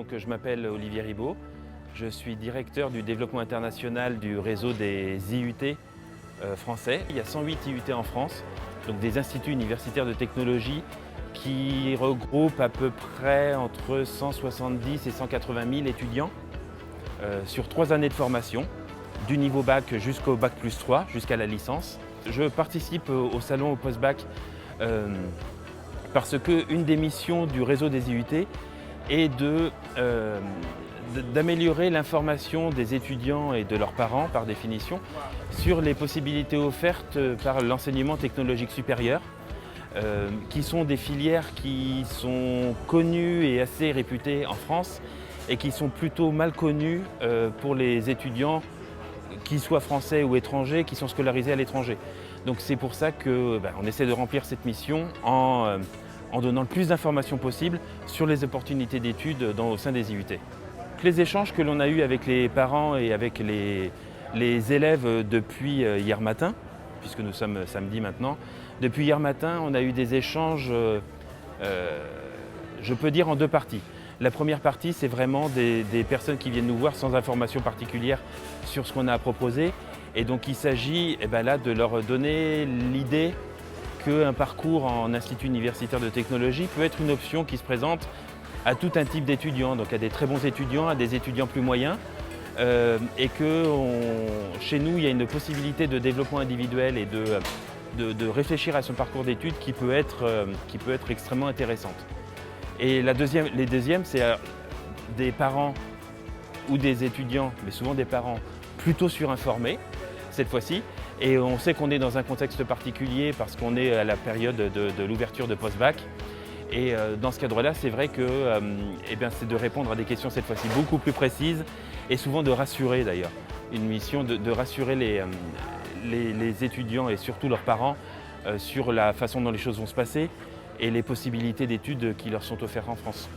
Donc, je m'appelle Olivier Ribaud, je suis directeur du développement international du réseau des IUT français. Il y a 108 IUT en France, donc des instituts universitaires de technologie qui regroupent à peu près entre 170 et 180 000 étudiants sur 3 années de formation, du niveau bac jusqu'au bac plus 3, jusqu'à la licence. Je participe au salon au post-bac parce qu'une des missions du réseau des IUT est d'améliorer l'information des étudiants et de leurs parents, par définition, sur les possibilités offertes par l'enseignement technologique supérieur, qui sont des filières qui sont connues et assez réputées en France et qui sont plutôt mal connues pour les étudiants, qu'ils soient français ou étrangers, qui sont scolarisés à l'étranger. Donc c'est pour ça qu'on essaie de remplir cette mission en donnant le plus d'informations possible sur les opportunités d'études au sein des IUT. Les échanges que l'on a eus avec les parents et avec les élèves depuis hier matin, puisque nous sommes samedi maintenant, depuis hier matin, on a eu des échanges, je peux dire, en 2 parties. La première partie, c'est vraiment des personnes qui viennent nous voir sans information particulière sur ce qu'on a à proposer. Et donc il s'agit là de leur donner l'idée qu'un parcours en institut universitaire de technologie peut être une option qui se présente à tout un type d'étudiants, donc à des très bons étudiants, à des étudiants plus moyens, et que chez nous, il y a une possibilité de développement individuel et de réfléchir à son parcours d'études qui peut être extrêmement intéressante. Et les deuxièmes, c'est des parents ou des étudiants, mais souvent des parents plutôt surinformés cette fois-ci. Et on sait qu'on est dans un contexte particulier parce qu'on est à la période de l'ouverture de post-bac. Et dans ce cadre-là, c'est vrai que c'est de répondre à des questions cette fois-ci beaucoup plus précises et souvent de rassurer d'ailleurs. Une mission de rassurer les étudiants et surtout leurs parents sur la façon dont les choses vont se passer et les possibilités d'études qui leur sont offertes en France.